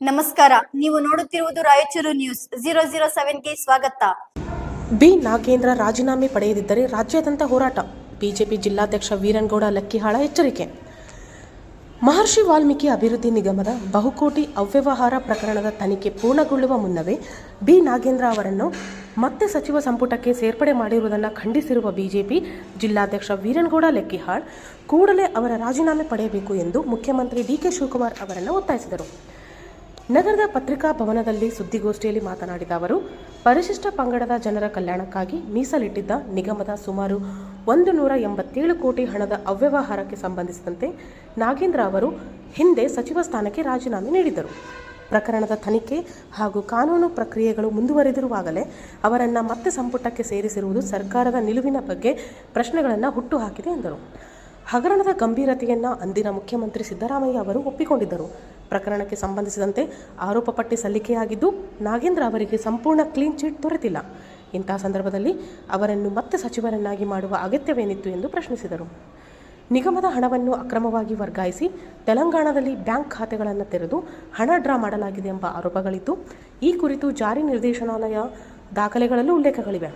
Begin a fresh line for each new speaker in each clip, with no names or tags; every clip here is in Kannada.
ನಮಸ್ಕಾರ, ನೀವು ನೋಡುತ್ತಿರುವುದು ರಾಯಚೂರು ನ್ಯೂಸ್ 007ಗೆ ಸ್ವಾಗತ.
ಬಿ ನಾಗೇಂದ್ರ ರಾಜೀನಾಮೆ ಪಡೆಯದಿದ್ದರೆ ರಾಜ್ಯಾದ್ಯಂತ ಹೋರಾಟ. ಬಿಜೆಪಿ ಜಿಲ್ಲಾಧ್ಯಕ್ಷ ವೀರನಗೌಡ ಲಕ್ಕಿಹಾಳ ಎಚ್ಚರಿಕೆ. ಮಹರ್ಷಿ ವಾಲ್ಮೀಕಿ ಅಭಿವೃದ್ಧಿ ನಿಗಮದ ಬಹುಕೋಟಿ ಅವ್ಯವಹಾರ ಪ್ರಕರಣದ ತನಿಖೆ ಪೂರ್ಣಗೊಳ್ಳುವ ಮುನ್ನವೇ ಬಿ ನಾಗೇಂದ್ರ ಅವರನ್ನು ಮತ್ತೆ ಸಚಿವ ಸಂಪುಟಕ್ಕೆ ಸೇರ್ಪಡೆ ಮಾಡಿರುವುದನ್ನು ಖಂಡಿಸಿರುವ ಬಿಜೆಪಿ ಜಿಲ್ಲಾಧ್ಯಕ್ಷ ವೀರನಗೌಡ ಲಕ್ಕಿಹಾಳ್ ಕೂಡಲೇ ಅವರ ರಾಜೀನಾಮೆ ಪಡೆಯಬೇಕು ಎಂದು ಮುಖ್ಯಮಂತ್ರಿ ಡಿಕೆ ಶಿವಕುಮಾರ್ ಅವರನ್ನು ಒತ್ತಾಯಿಸಿದರು. ನಗರದ ಪತ್ರಿಕಾ ಭವನದಲ್ಲಿ ಸುದ್ದಿಗೋಷ್ಠಿಯಲ್ಲಿ ಮಾತನಾಡಿದ ಅವರು, ಪರಿಶಿಷ್ಟ ಪಂಗಡದ ಜನರ ಕಲ್ಯಾಣಕ್ಕಾಗಿ ಮೀಸಲಿಟ್ಟಿದ್ದ ನಿಗಮದ ಸುಮಾರು 187 ಕೋಟಿ ಹಣದ ಅವ್ಯವಹಾರಕ್ಕೆ ಸಂಬಂಧಿಸಿದಂತೆ ನಾಗೇಂದ್ರ ಅವರು ಹಿಂದೆ ಸಚಿವ ಸ್ಥಾನಕ್ಕೆ ರಾಜೀನಾಮೆ ನೀಡಿದ್ದರು. ಪ್ರಕರಣದ ತನಿಖೆ ಹಾಗೂ ಕಾನೂನು ಪ್ರಕ್ರಿಯೆಗಳು ಮುಂದುವರೆದಿರುವಾಗಲೇ ಅವರನ್ನು ಮತ್ತೆ ಸಂಪುಟಕ್ಕೆ ಸೇರಿಸಿರುವುದು ಸರ್ಕಾರದ ನಿಲುವಿನ ಬಗ್ಗೆ ಪ್ರಶ್ನೆಗಳನ್ನು ಹುಟ್ಟುಹಾಕಿದೆ ಎಂದರು. ಹಗರಣದ ಗಂಭೀರತೆಯನ್ನು ಅಂದಿನ ಮುಖ್ಯಮಂತ್ರಿ ಸಿದ್ದರಾಮಯ್ಯ ಅವರು ಒಪ್ಪಿಕೊಂಡಿದ್ದರು. ಪ್ರಕರಣಕ್ಕೆ ಸಂಬಂಧಿಸಿದಂತೆ ಆರೋಪ ಪಟ್ಟಿ ಸಲ್ಲಿಕೆಯಾಗಿದ್ದು ನಾಗೇಂದ್ರ ಅವರಿಗೆ ಸಂಪೂರ್ಣ ಕ್ಲೀನ್ ಚಿಟ್ ದೊರೆತಿಲ್ಲ. ಇಂತಹ ಸಂದರ್ಭದಲ್ಲಿ ಅವರನ್ನು ಮತ್ತೆ ಸಚಿವರನ್ನಾಗಿ ಮಾಡುವ ಅಗತ್ಯವೇನಿತ್ತು ಎಂದು ಪ್ರಶ್ನಿಸಿದರು. ನಿಗಮದ ಹಣವನ್ನು ಅಕ್ರಮವಾಗಿ ವರ್ಗಾಯಿಸಿ ತೆಲಂಗಾಣದಲ್ಲಿ ಬ್ಯಾಂಕ್ ಖಾತೆಗಳನ್ನು ತೆರೆದು ಹಣ ಡ್ರಾ ಮಾಡಲಾಗಿದೆ ಎಂಬ ಆರೋಪಗಳಿದ್ದು, ಈ ಕುರಿತು ಜಾರಿ ನಿರ್ದೇಶನಾಲಯ ದಾಖಲೆಗಳಲ್ಲೂ ಉಲ್ಲೇಖಗಳಿವೆ.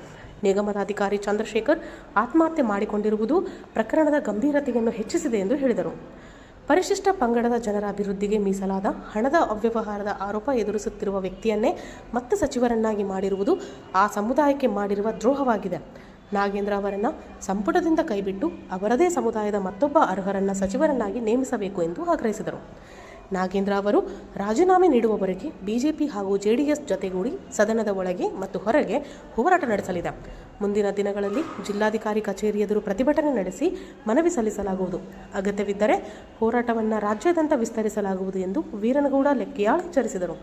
ನಿಗಮದ ಅಧಿಕಾರಿ ಚಂದ್ರಶೇಖರ್ ಆತ್ಮಹತ್ಯೆ ಮಾಡಿಕೊಂಡಿರುವುದು ಪ್ರಕರಣದ ಗಂಭೀರತೆಯನ್ನು ಹೆಚ್ಚಿಸಿದೆ ಎಂದು ಹೇಳಿದರು. ಪರಿಶಿಷ್ಟ ಪಂಗಡದ ಜನರ ಅಭಿವೃದ್ಧಿಗೆ ಮೀಸಲಾದ ಹಣದ ಅವ್ಯವಹಾರದ ಆರೋಪ ಎದುರಿಸುತ್ತಿರುವ ವ್ಯಕ್ತಿಯನ್ನೇ ಮತ್ತೆ ಸಚಿವರನ್ನಾಗಿ ಮಾಡಿರುವುದು ಆ ಸಮುದಾಯಕ್ಕೆ ಮಾಡಿರುವ ದ್ರೋಹವಾಗಿದೆ. ನಾಗೇಂದ್ರ ಅವರನ್ನು ಸಂಪುಟದಿಂದ ಕೈಬಿಟ್ಟು ಅವರದೇ ಸಮುದಾಯದ ಮತ್ತೊಬ್ಬ ಅರ್ಹರನ್ನು ಸಚಿವರನ್ನಾಗಿ ನೇಮಿಸಬೇಕು ಎಂದು ಆಗ್ರಹಿಸಿದರು. ನಾಗೇಂದ್ರ ಅವರು ರಾಜೀನಾಮೆ ನೀಡುವವರೆಗೆ ಬಿಜೆಪಿ ಹಾಗೂ ಜೆಡಿಎಸ್ ಜೊತೆಗೂಡಿ ಸದನದ ಒಳಗೆ ಮತ್ತು ಹೊರಗೆ ಹೋರಾಟ ನಡೆಸಲಿದೆ. ಮುಂದಿನ ದಿನಗಳಲ್ಲಿ ಜಿಲ್ಲಾಧಿಕಾರಿ ಕಚೇರಿ ಎದುರು ಪ್ರತಿಭಟನೆ ನಡೆಸಿ ಮನವಿ ಸಲ್ಲಿಸಲಾಗುವುದು. ಅಗತ್ಯವಿದ್ದರೆ ಹೋರಾಟವನ್ನು ರಾಜ್ಯಾದ್ಯಂತ ವಿಸ್ತರಿಸಲಾಗುವುದು ಎಂದು ವೀರನಗೌಡ ಲಕ್ಕಿಹಾಳ್ ಎಚ್ಚರಿಸಿದರು.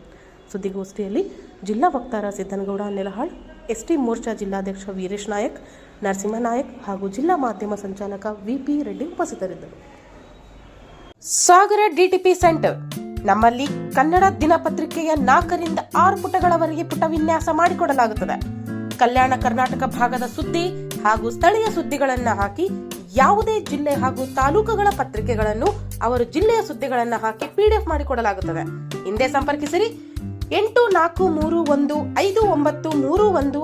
ಸುದ್ದಿಗೋಷ್ಠಿಯಲ್ಲಿ ಜಿಲ್ಲಾ ವಕ್ತಾರ ಸಿದ್ದನಗೌಡ ನೆಲಹಾಳ್, ಎಸ್ಟಿ ಮೋರ್ಚಾ ಜಿಲ್ಲಾಧ್ಯಕ್ಷ ವೀರೇಶ್ ನಾಯಕ್, ನರಸಿಂಹನಾಯಕ್ ಹಾಗೂ ಜಿಲ್ಲಾ ಮಾಧ್ಯಮ ಸಂಚಾಲಕ ವಿಪಿ ರೆಡ್ಡಿ ಉಪಸ್ಥಿತರಿದ್ದರು.
ಸಾಗರ ಡಿಟಿಪಿ ಸೆಂಟರ್. ನಮ್ಮಲ್ಲಿ ಕನ್ನಡ ದಿನಪತ್ರಿಕೆಯ 4 ರಿಂದ 6 ಪುಟಗಳವರೆಗೆ ಪುಟ ವಿನ್ಯಾಸ ಮಾಡಿಕೊಡಲಾಗುತ್ತದೆ. ಕಲ್ಯಾಣ ಕರ್ನಾಟಕ ಭಾಗದ ಸುದ್ದಿ ಹಾಗೂ ಸ್ಥಳೀಯ ಸುದ್ದಿಗಳನ್ನು ಹಾಕಿ, ಯಾವುದೇ ಜಿಲ್ಲೆ ಹಾಗೂ ತಾಲೂಕುಗಳ ಪತ್ರಿಕೆಗಳನ್ನು ಅವರು ಜಿಲ್ಲೆಯ ಸುದ್ದಿಗಳನ್ನು ಹಾಕಿ PDF ಮಾಡಿಕೊಡಲಾಗುತ್ತದೆ. ಹಿಂದೆ ಸಂಪರ್ಕಿಸಿರಿ 84315931